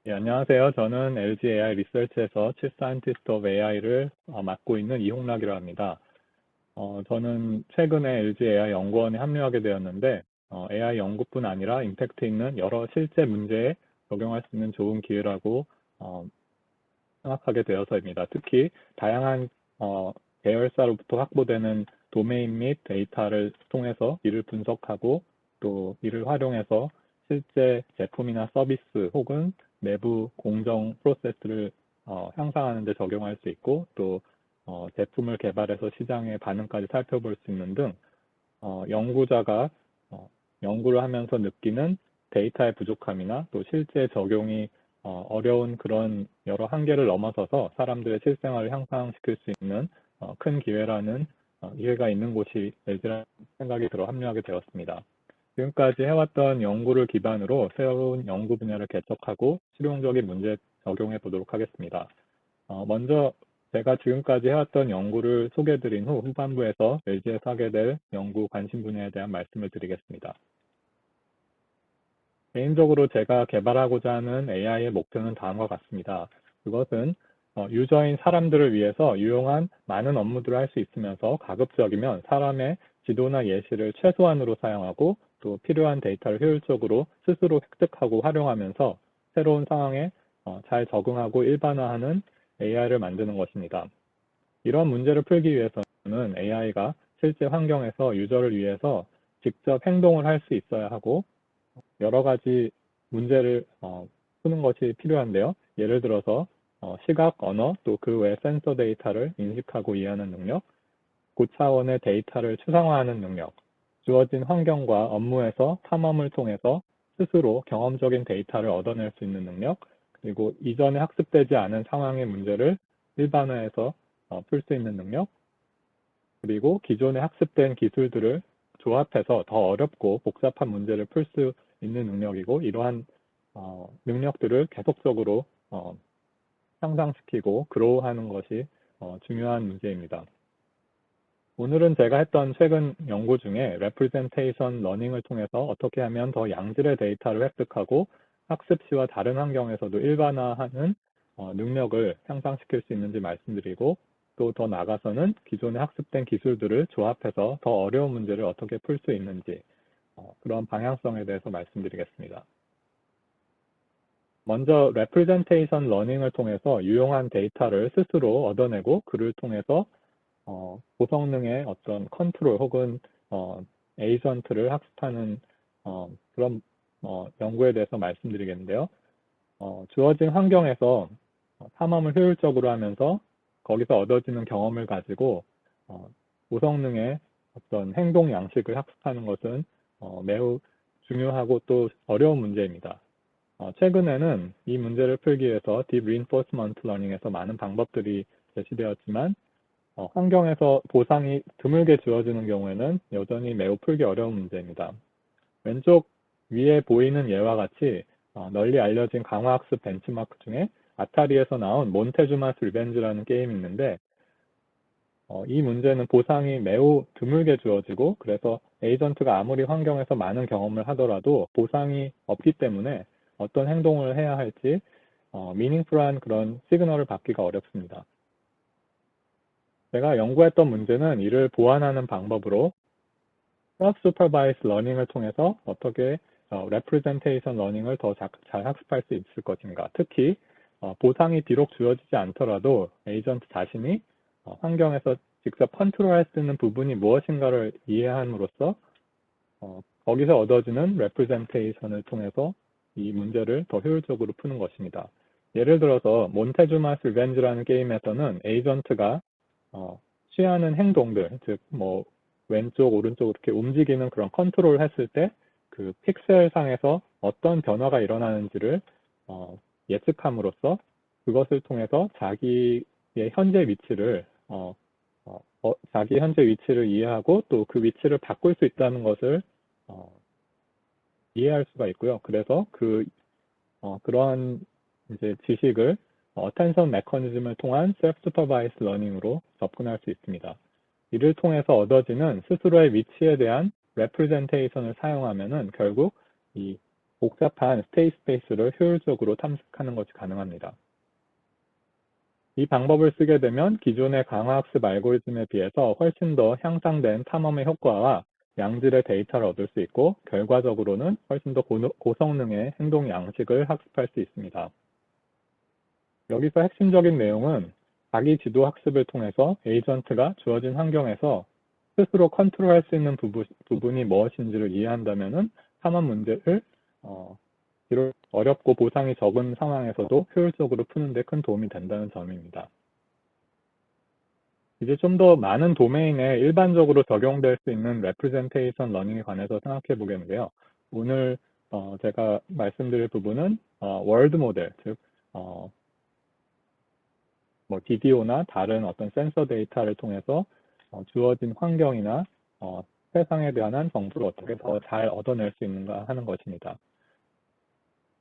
예, 안녕하세요. 저는 LG AI 리서치에서 Chief Scientist of AI를 맡고 있는 이홍락이라고 합니다. 저는 최근에 LG AI 연구원에 합류하게 되었는데, AI 연구뿐 아니라 임팩트 있는 여러 실제 문제에 적용할 수 있는 좋은 기회라고 어, 생각하게 되어서입니다. 특히 다양한 계열사로부터 확보되는 도메인 및 데이터를 통해서 이를 분석하고 또 이를 활용해서 실제 제품이나 서비스 혹은 내부 공정 프로세스를 향상하는 데 적용할 수 있고 또 제품을 개발해서 시장의 반응까지 살펴볼 수 있는 등 연구자가 연구를 하면서 느끼는 데이터의 부족함이나 또 실제 적용이 어려운 그런 여러 한계를 넘어서서 사람들의 실생활을 향상시킬 수 있는 큰 기회라는 이해가 있는 곳이 LG라는 생각이 들어 합류하게 되었습니다. 지금까지 해왔던 연구를 기반으로 새로운 연구 분야를 개척하고 실용적인 문제에 적용해 보도록 하겠습니다. 먼저 제가 지금까지 해왔던 연구를 소개해드린 후 후반부에서 LG에서 하게 될 연구 관심 분야에 대한 말씀을 드리겠습니다. 개인적으로 제가 개발하고자 하는 AI의 목표는 다음과 같습니다. 그것은 유저인 사람들을 위해서 유용한 많은 업무들을 할 수 있으면서 가급적이면 사람의 지도나 예시를 최소한으로 사용하고 또 필요한 데이터를 효율적으로 스스로 획득하고 활용하면서 새로운 상황에 잘 적응하고 일반화하는 AI를 만드는 것입니다. 이런 문제를 풀기 위해서는 AI가 실제 환경에서 유저를 위해서 직접 행동을 할 수 있어야 하고 여러 가지 문제를 푸는 것이 필요한데요. 예를 들어서 시각, 언어, 또 그 외 센서 데이터를 인식하고 이해하는 능력, 고차원의 데이터를 추상화하는 능력, 주어진 환경과 업무에서 탐험을 통해서 스스로 경험적인 데이터를 얻어낼 수 있는 능력, 그리고 이전에 학습되지 않은 상황의 문제를 일반화해서 풀 수 있는 능력, 그리고 기존에 학습된 기술들을 조합해서 더 어렵고 복잡한 문제를 풀 수 있는 능력이고 이러한 능력들을 계속적으로 향상시키고 그로우하는 것이 중요한 문제입니다. 오늘은 제가 했던 최근 연구 중에 Representation Learning을 통해서 어떻게 하면 더 양질의 데이터를 획득하고 학습 시와 다른 환경에서도 일반화하는 능력을 향상시킬 수 있는지 말씀드리고 또 더 나아가서는 기존에 학습된 기술들을 조합해서 더 어려운 문제를 어떻게 풀 수 있는지 그런 방향성에 대해서 말씀드리겠습니다. 먼저 Representation Learning을 통해서 유용한 데이터를 스스로 얻어내고 그를 통해서 고성능의 어떤 컨트롤 혹은 에이전트를 학습하는 그런 연구에 대해서 말씀드리겠는데요. 주어진 환경에서 탐험을 효율적으로 하면서 거기서 얻어지는 경험을 가지고 고성능의 어떤 행동 양식을 학습하는 것은 매우 중요하고 또 어려운 문제입니다. 최근에는 이 문제를 풀기 위해서 Deep Reinforcement Learning에서 많은 방법들이 제시되었지만 환경에서 보상이 드물게 주어지는 경우에는 여전히 매우 풀기 어려운 문제입니다. 왼쪽 위에 보이는 예와 같이 널리 알려진 강화학습 벤치마크 중에 아타리에서 나온 몬테주마스 리벤지라는 게임이 있는데 이 문제는 보상이 매우 드물게 주어지고 그래서 에이전트가 아무리 환경에서 많은 경험을 하더라도 보상이 없기 때문에 어떤 행동을 해야 할지 미닝풀한 그런 시그널을 받기가 어렵습니다. 제가 연구했던 문제는 이를 보완하는 방법으로 self-supervised learning을 통해서 어떻게 representation learning을 더 잘 학습할 수 있을 것인가. 특히 보상이 비록 주어지지 않더라도 에이전트 자신이 환경에서 직접 컨트롤할 수 있는 부분이 무엇인가를 이해함으로써 거기서 얻어지는 representation을 통해서 이 문제를 더 효율적으로 푸는 것입니다. 예를 들어서 몬테주마스 리벤지라는 게임에서는 에이전트가 취하는 행동들, 즉 왼쪽, 오른쪽 이렇게 움직이는 그런 컨트롤을 했을 때 그 픽셀 상에서 어떤 변화가 일어나는지를 예측함으로써 그것을 통해서 자기의 현재 위치를 자기 현재 위치를 이해하고 또 그 위치를 바꿀 수 있다는 것을 이해할 수가 있고요. 그래서 그러한 이제 지식을 attention mechanism을 통한 self-supervised learning으로 접근할 수 있습니다. 이를 통해서 얻어지는 스스로의 위치에 대한 representation을 사용하면은 결국 이 복잡한 스테이트 스페이스를 효율적으로 탐색하는 것이 가능합니다. 이 방법을 쓰게 되면 기존의 강화학습 알고리즘에 비해서 훨씬 더 향상된 탐험의 효과와 양질의 데이터를 얻을 수 있고 결과적으로는 훨씬 더 고성능의 행동 양식을 학습할 수 있습니다. 여기서 핵심적인 내용은 자기 지도 학습을 통해서 에이전트가 주어진 환경에서 스스로 컨트롤할 수 있는 부분이 무엇인지를 이해한다면 탐험 문제를 비록 어렵고 보상이 적은 상황에서도 효율적으로 푸는 데 큰 도움이 된다는 점입니다. 이제 좀 더 많은 도메인에 일반적으로 적용될 수 있는 레프레젠테이션 러닝에 관해서 생각해 보겠는데요. 오늘 제가 말씀드릴 부분은 월드 모델, 즉 뭐 비디오나 다른 어떤 센서 데이터를 통해서 주어진 환경이나 세상에 대한 정보를 어떻게 더 잘 얻어낼 수 있는가 하는 것입니다.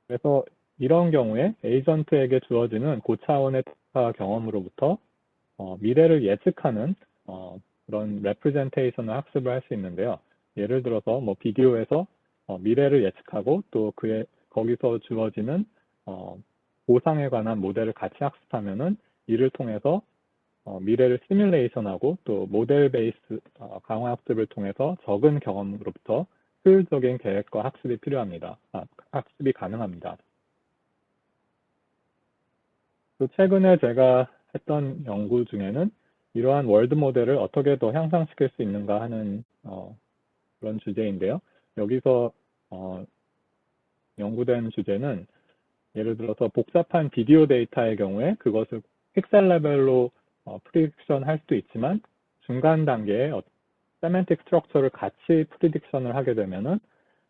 그래서 이런 경우에 에이전트에게 주어지는 고차원의 데이터 경험으로부터 미래를 예측하는 그런 레프레젠테이션을 학습을 할 수 있는데요. 예를 들어서 뭐 비디오에서 미래를 예측하고 또 거기서 주어지는 보상에 관한 모델을 같이 학습하면은 이를 통해서 미래를 시뮬레이션하고 또 모델 베이스 강화 학습을 통해서 적은 경험으로부터 효율적인 계획과 학습이 필요합니다. 학습이 가능합니다. 또 최근에 제가 했던 연구 중에는 이러한 월드 모델을 어떻게 더 향상시킬 수 있는가 하는 그런 주제인데요. 여기서 연구된 주제는 예를 들어서 복잡한 비디오 데이터의 경우에 그것을 픽셀 레벨로 프리딕션 할 수도 있지만 중간 단계에 세멘틱 스트럭처를 같이 프리딕션을 하게 되면은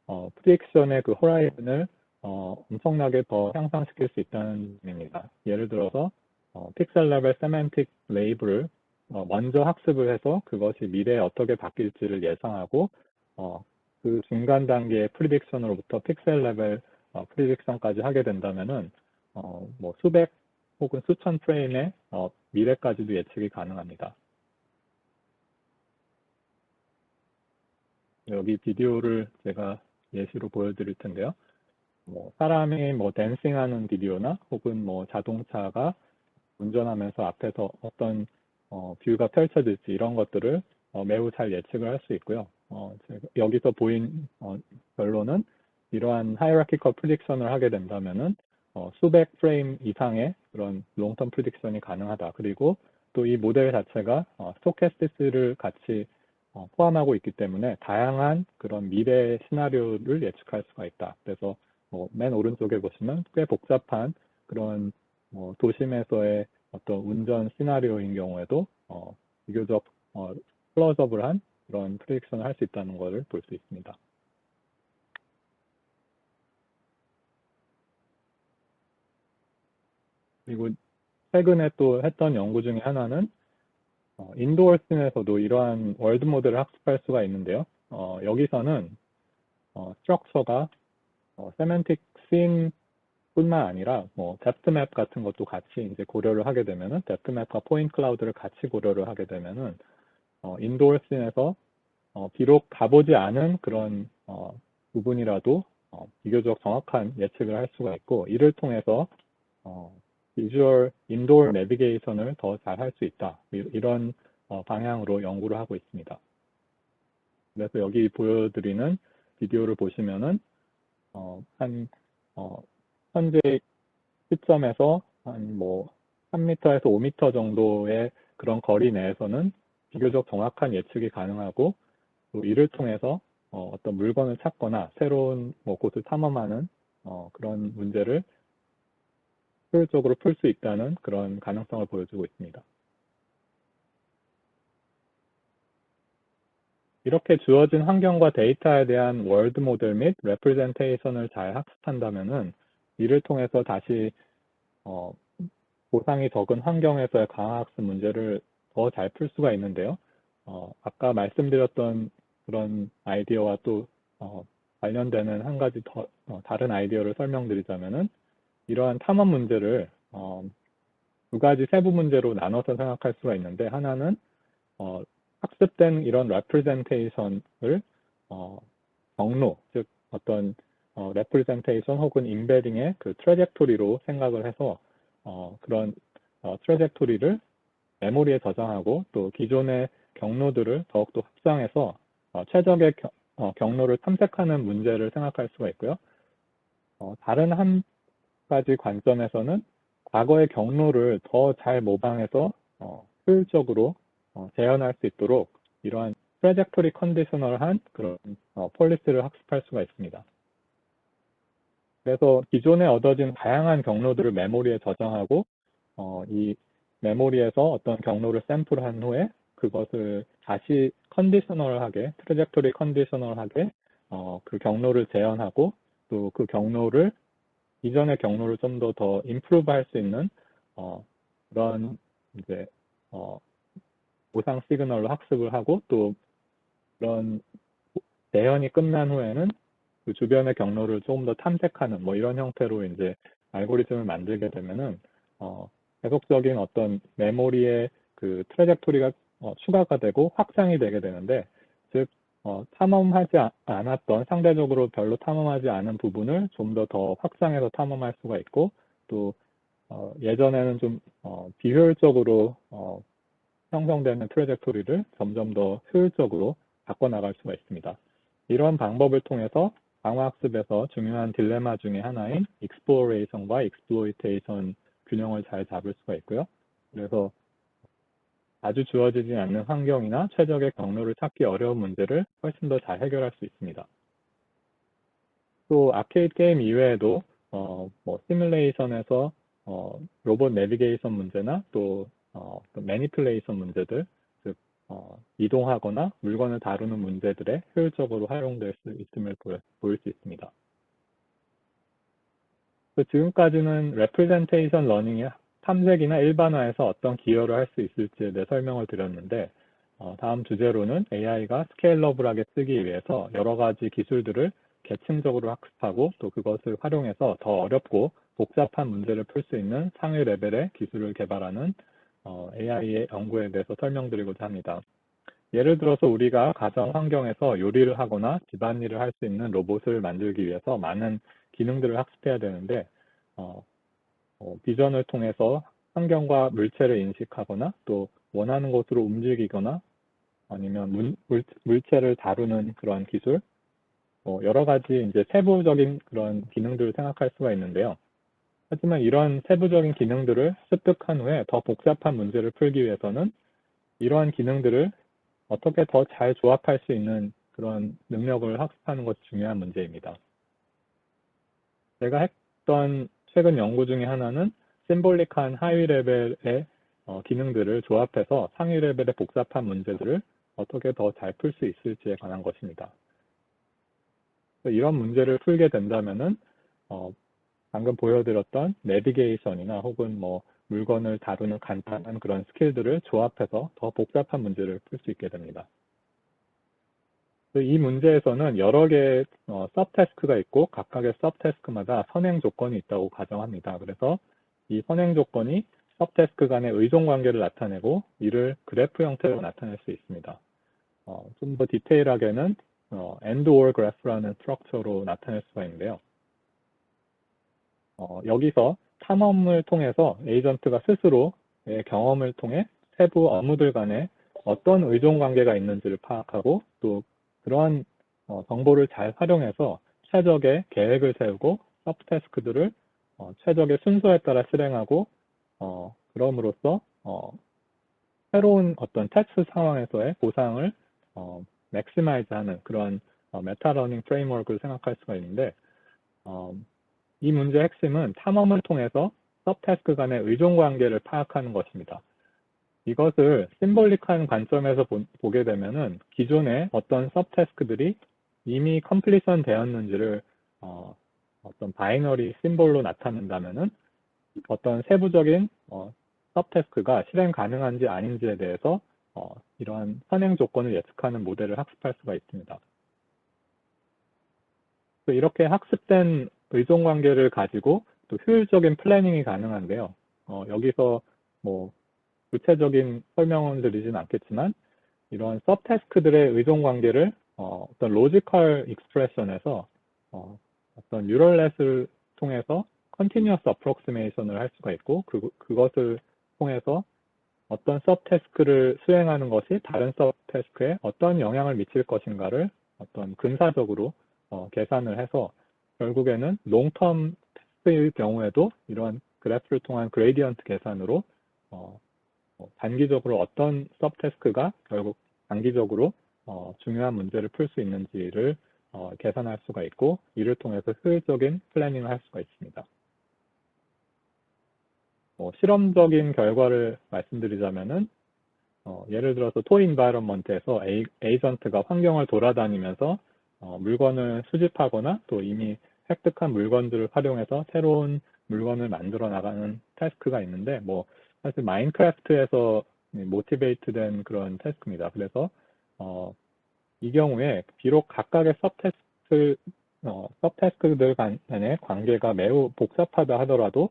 프리딕션의 그 호라이즌을 엄청나게 더 향상시킬 수 있다는 점입니다. 예를 들어서 픽셀 레벨 세멘틱 레이블을 먼저 학습을 해서 그것이 미래에 어떻게 바뀔지를 예상하고 그 중간 단계의 프리딕션으로부터 픽셀 레벨 프리딕션까지 하게 된다면은 뭐 수백 혹은 수천 프레임의 미래까지도 예측이 가능합니다. 여기 비디오를 제가 예시로 보여드릴 텐데요. 뭐 사람이 뭐 댄싱하는 비디오나 혹은 뭐 자동차가 운전하면서 앞에서 어떤 뷰가 펼쳐질지 이런 것들을 매우 잘 예측을 할 수 있고요. 여기서 보인 결론은 이러한 하이라키컬 프리딕션을 하게 된다면은 수백 프레임 이상의 그런 롱텀 프리딕션이 가능하다. 그리고 또 이 모델 자체가 스토캐스티스를 같이 포함하고 있기 때문에 다양한 그런 미래 시나리오를 예측할 수가 있다. 그래서 맨 오른쪽에 보시면 꽤 복잡한 그런 도심에서의 어떤 운전 시나리오인 경우에도 비교적 플러저블한 그런 프리딕션을 할 수 있다는 것을 볼 수 있습니다. 그리고 최근에 또 했던 연구 중에 하나는 인도어씬에서도 이러한 월드 모델을 학습할 수가 있는데요. 여기서는 스트럭처가 세멘틱 씬 뿐만 아니라 뭐 데프트맵 같은 것도 같이 이제 고려를 하게 되면은 데프트맵과 포인트 클라우드를 같이 고려를 하게 되면은 인도어씬에서 비록 가보지 않은 그런 부분이라도 비교적 정확한 예측을 할 수가 있고 이를 통해서 비주얼 인도어 내비게이션을 더 잘 할 수 있다. 이런 방향으로 연구를 하고 있습니다. 그래서 여기 보여드리는 비디오를 보시면은 현재 시점에서 한 뭐 3m에서 5m 정도의 그런 거리 내에서는 비교적 정확한 예측이 가능하고 또 이를 통해서 어떤 물건을 찾거나 새로운 뭐 곳을 탐험하는 그런 문제를 효율적으로 풀 수 있다는 그런 가능성을 보여주고 있습니다. 이렇게 주어진 환경과 데이터에 대한 월드 모델 및 레프레젠테이션을 잘 학습한다면은 이를 통해서 다시 보상이 적은 환경에서의 강화학습 문제를 더 잘 풀 수가 있는데요. 아까 말씀드렸던 그런 아이디어와 또 관련되는 한 가지 더 다른 아이디어를 설명드리자면은 이러한 탐험 문제를 두 가지 세부 문제로 나눠서 생각할 수가 있는데 하나는 학습된 이런 레프레젠테이션을 경로, 즉 어떤 representation 혹은 embedding의 그 트래젝토리로 생각을 해서 그런 트래젝토리를 메모리에 저장하고 또 기존의 경로들을 더욱더 확장해서 최적의 경로를 탐색하는 문제를 생각할 수가 있고요. 다른 한 가지 관점에서는 과거의 경로를 더 잘 모방해서 효율적으로 재현할 수 있도록 이러한 트래젝토리 컨디셔널한 그런 폴리시를 학습할 수가 있습니다. 그래서 기존에 얻어진 다양한 경로들을 메모리에 저장하고 이 메모리에서 어떤 경로를 샘플한 후에 그것을 다시 컨디셔널하게, 트래젝토리 컨디셔널하게 그 경로를 재현하고 또 그 경로를 이전의 경로를 좀 더 임프루브 할 수 있는 그런 이제 보상 시그널로 학습을 하고 또 그런 재현이 끝난 후에는 그 주변의 경로를 조금 더 탐색하는 뭐 이런 형태로 이제 알고리즘을 만들게 되면은 계속적인 어떤 메모리의 그 트래젝토리가 추가가 되고 확장이 되게 되는데 즉 탐험하지 않았던 상대적으로 별로 탐험하지 않은 부분을 좀 더 확장해서 탐험할 수가 있고 또 예전에는 좀 비효율적으로 형성되는 트래젝토리를 점점 더 효율적으로 바꿔나갈 수가 있습니다. 이런 방법을 통해서 강화학습에서 중요한 딜레마 중에 하나인 exploration과 exploitation 균형을 잘 잡을 수가 있고요. 그래서 아주 주어지지 않는 환경이나 최적의 경로를 찾기 어려운 문제를 훨씬 더 잘 해결할 수 있습니다. 또 아케이드 게임 이외에도 뭐 시뮬레이션에서 로봇 내비게이션 문제나 또 매니플레이션 문제들, 즉 이동하거나 물건을 다루는 문제들에 효율적으로 활용될 수 있음을 보일 수 있습니다. 지금까지는 레프레젠테이션 러닝의 탐색이나 일반화에서 어떤 기여를 할 수 있을지에 대해 설명을 드렸는데 다음 주제로는 AI가 스케일러블하게 쓰기 위해서 여러 가지 기술들을 계층적으로 학습하고 또 그것을 활용해서 더 어렵고 복잡한 문제를 풀 수 있는 상위 레벨의 기술을 개발하는 AI의 연구에 대해서 설명드리고자 합니다. 예를 들어서 우리가 가정 환경에서 요리를 하거나 집안일을 할 수 있는 로봇을 만들기 위해서 많은 기능들을 학습해야 되는데 비전을 통해서 환경과 물체를 인식하거나 또 원하는 곳으로 움직이거나 아니면 물체를 다루는 그런 기술, 여러 가지 이제 세부적인 그런 기능들을 생각할 수가 있는데요. 하지만 이런 세부적인 기능들을 습득한 후에 더 복잡한 문제를 풀기 위해서는 이러한 기능들을 어떻게 더 잘 조합할 수 있는 그런 능력을 학습하는 것이 중요한 문제입니다. 제가 했던 최근 연구 중에 하나는 심볼릭한 하위 레벨의 기능들을 조합해서 상위 레벨의 복잡한 문제들을 어떻게 더 잘 풀 수 있을지에 관한 것입니다. 이런 문제를 풀게 된다면은 방금 보여드렸던 내비게이션이나 혹은 뭐 물건을 다루는 간단한 그런 스킬들을 조합해서 더 복잡한 문제를 풀 수 있게 됩니다. 이 문제에서는 여러 개의 서브태스크가 있고 각각의 서브태스크마다 선행 조건이 있다고 가정합니다. 그래서 이 선행 조건이 서브태스크 간의 의존 관계를 나타내고 이를 그래프 형태로 나타낼 수 있습니다. 좀 더 디테일하게는 AND OR 그래프라는 스트럭처로 나타낼 수가 있는데요. 여기서 탐험을 통해서 에이전트가 스스로의 경험을 통해 세부 업무들 간에 어떤 의존 관계가 있는지를 파악하고 또 그러한 정보를 잘 활용해서 최적의 계획을 세우고 서브태스크들을 최적의 순서에 따라 실행하고 그럼으로써 새로운 어떤 테스트 상황에서의 보상을 맥시마이즈하는 그런 메타러닝 프레임워크를 생각할 수가 있는데 이 문제의 핵심은 탐험을 통해서 서브태스크 간의 의존 관계를 파악하는 것입니다. 이것을 심볼릭한 관점에서 보게 되면은 기존의 어떤 서브태스크들이 이미 컴플리션 되었는지를 어떤 바이너리 심볼로 나타낸다면은 어떤 세부적인 서브태스크가 실행 가능한지 아닌지에 대해서 이러한 선행 조건을 예측하는 모델을 학습할 수가 있습니다. 이렇게 학습된 의존 관계를 가지고 또 효율적인 플래닝이 가능한데요. 여기서 뭐 구체적인 설명은 드리진 않겠지만 이런 서브태스크들의 의존 관계를 어떤 로지컬 익스프레션에서 어떤 뉴럴넷을 통해서 continuous approximation을 할 수가 있고 그것을 통해서 어떤 서브태스크를 수행하는 것이 다른 서브태스크에 어떤 영향을 미칠 것인가를 어떤 근사적으로 계산을 해서 결국에는 롱텀 테스트의 경우에도 이러한 그래프를 통한 그레디언트 계산으로 단기적으로 어떤 서브태스크가 결국 단기적으로 중요한 문제를 풀 수 있는지를 계산할 수가 있고 이를 통해서 효율적인 플래닝을 할 수가 있습니다. 실험적인 결과를 말씀드리자면은 예를 들어서 토이 인바이런먼트에서 에이전트가 환경을 돌아다니면서 물건을 수집하거나 또 이미 획득한 물건들을 활용해서 새로운 물건을 만들어 나가는 태스크가 있는데 사실 마인크래프트에서 모티베이트된 그런 태스크입니다. 그래서 이 경우에 비록 각각의 서브태스크들 간의 관계가 매우 복잡하다 하더라도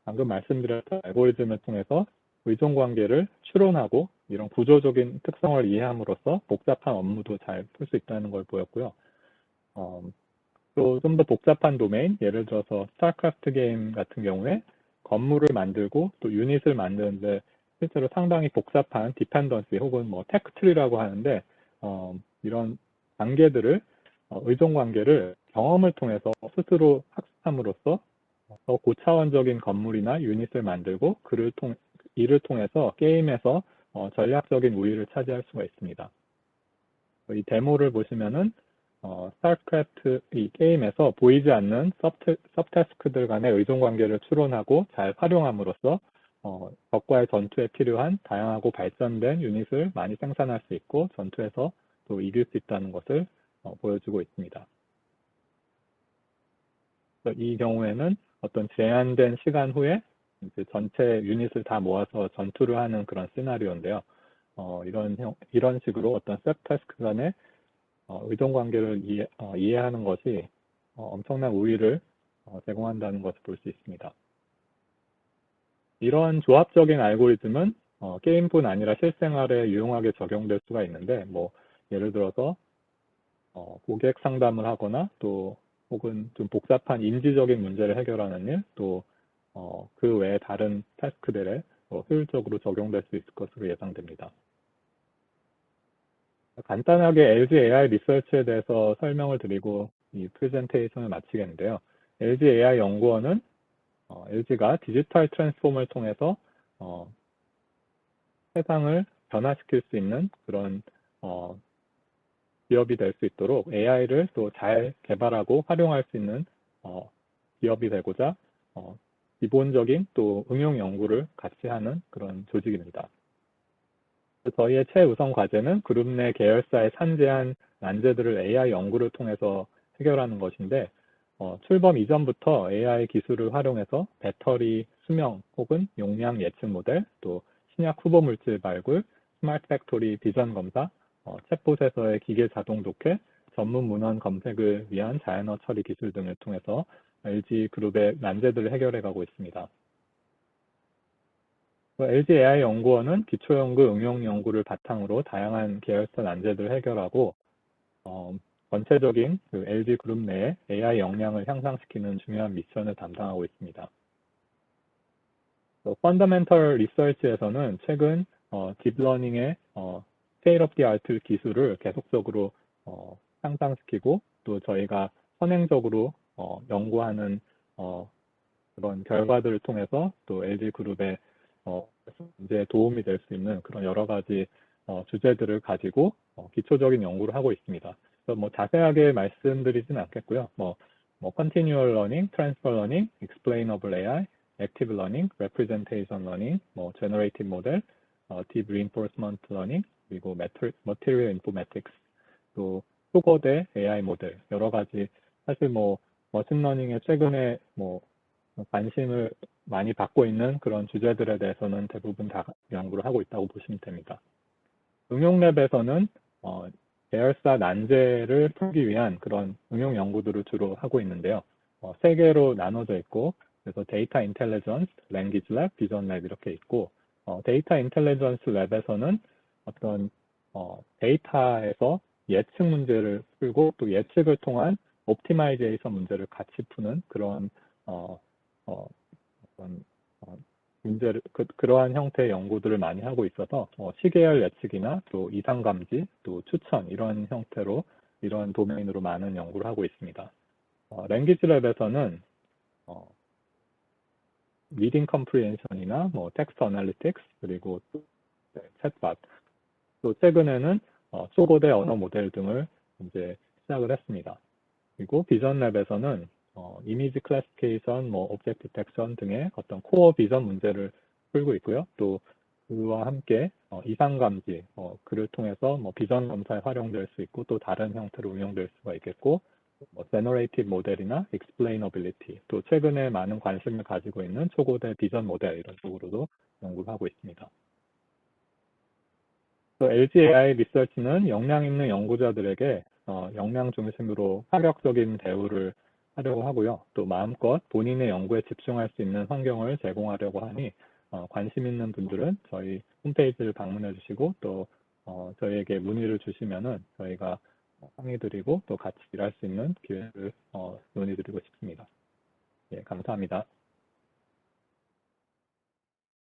방금 말씀드렸던 알고리즘을 통해서 의존관계를 추론하고 이런 구조적인 특성을 이해함으로써 복잡한 업무도 잘 풀 수 있다는 걸 보였고요. 또 좀 더 복잡한 도메인, 예를 들어서 스타크래프트 게임 같은 경우에 건물을 만들고 또 유닛을 만드는데 실제로 상당히 복잡한 디펜던시 혹은 테크트리라고 하는데 이런 관계들을 의존관계를 경험을 통해서 스스로 학습함으로써 더 고차원적인 건물이나 유닛을 만들고 이를 통해서 게임에서 전략적인 우위를 차지할 수가 있습니다. 이 데모를 보시면은 스타크래프트 이 게임에서 보이지 않는 서브태스크들 간의 의존관계를 추론하고 잘 활용함으로써 적과의 전투에 필요한 다양하고 발전된 유닛을 많이 생산할 수 있고 전투에서 또 이길 수 있다는 것을 보여주고 있습니다. 이 경우에는 어떤 제한된 시간 후에 이제 전체 유닛을 다 모아서 전투를 하는 그런 시나리오인데요. 이런 식으로 어떤 서브태스크 간의 의존관계를 이해하는 것이 엄청난 우위를 제공한다는 것을 볼 수 있습니다. 이런 조합적인 알고리즘은 게임뿐 아니라 실생활에 유용하게 적용될 수가 있는데 예를 들어서 고객 상담을 하거나 또 혹은 좀 복잡한 인지적인 문제를 해결하는 일, 또 그 외에 다른 태스크들에 효율적으로 적용될 수 있을 것으로 예상됩니다. 간단하게 LG AI 리서치에 대해서 설명을 드리고 이 프레젠테이션을 마치겠는데요. LG AI 연구원은 LG가 디지털 트랜스폼을 통해서 세상을 변화시킬 수 있는 그런 기업이 될 수 있도록 AI를 또 잘 개발하고 활용할 수 있는 기업이 되고자 기본적인 또 응용 연구를 같이 하는 그런 조직입니다. 저희의 최우선 과제는 그룹 내 계열사의 산재한 난제들을 AI 연구를 통해서 해결하는 것인데 출범 이전부터 AI 기술을 활용해서 배터리 수명 혹은 용량 예측 모델, 또 신약 후보 물질 발굴, 스마트 팩토리 비전 검사, 챗봇에서의 기계 자동 독해, 전문 문헌 검색을 위한 자연어 처리 기술 등을 통해서 LG 그룹의 난제들을 해결해 가고 있습니다. LG AI 연구원은 기초연구, 응용연구를 바탕으로 다양한 계열사 난제들을 해결하고 전체적인 LG 그룹 내에 AI 역량을 향상시키는 중요한 미션을 담당하고 있습니다. 펀더멘털 리서치에서는 최근 딥러닝의 스테이트 오브 디 아트 기술을 계속적으로 향상시키고 또 저희가 선행적으로 연구하는 그런 결과들을 통해서 또 LG 그룹의 이제 도움이 될 수 있는 그런 여러 가지 주제들을 가지고 기초적인 연구를 하고 있습니다. 그래서 자세하게 말씀드리진 않겠고요. continual learning, transfer learning, explainable AI, active learning, representation learning, generative model, deep reinforcement learning, 그리고 material informatics, 또 초거대 AI 모델 여러 가지 사실 머신러닝에 최근에 관심을 많이 받고 있는 그런 주제들에 대해서는 대부분 다 연구를 하고 있다고 보시면 됩니다. 응용랩에서는 계열사 난제를 풀기 위한 그런 응용 연구들을 주로 하고 있는데요. 세 개로 나눠져 있고 그래서 데이터 인텔리전스, 랭귀지 랩, 비전 랩 이렇게 있고 데이터 인텔리전스 랩에서는 어떤 데이터에서 예측 문제를 풀고 또 예측을 통한 옵티마이제이션 문제를 같이 푸는 그런 어떤 문제를 그러한 형태의 연구들을 많이 하고 있어서 시계열 예측이나 또 이상 감지, 또 추천 이런 형태로 이런 도메인으로 많은 연구를 하고 있습니다. 랭귀지랩에서는 리딩 컴프리hension이나 뭐 텍스트 어널리틱스 그리고 또 챗봇 또 최근에는 초고대 언어 모델 등을 이제 시작을 했습니다. 그리고 비전랩에서는 이미지 클래시피케이션, 뭐 오브젝트 디텍션 등의 어떤 코어 비전 문제를 풀고 있고요. 또 그와 함께 이상 감지, 그를 통해서 뭐 비전 검사에 활용될 수 있고 또 다른 형태로 운영될 수가 있겠고, 뭐 제너레이티브 모델이나 익스플레이너빌리티, 또 최근에 많은 관심을 가지고 있는 초고대 비전 모델 이런 쪽으로도 연구를 하고 있습니다. LG AI 리서치는 역량 있는 연구자들에게 역량 중심으로 파격적인 대우를 하려고 하고요. 또 마음껏 본인의 연구에 집중할 수 있는 환경을 제공하려고 하니 관심 있는 분들은 저희 홈페이지를 방문해 주시고 또 저희에게 문의를 주시면은 저희가 상의드리고 또 같이 일할 수 있는 기회를 논의드리고 싶습니다. 예, 감사합니다.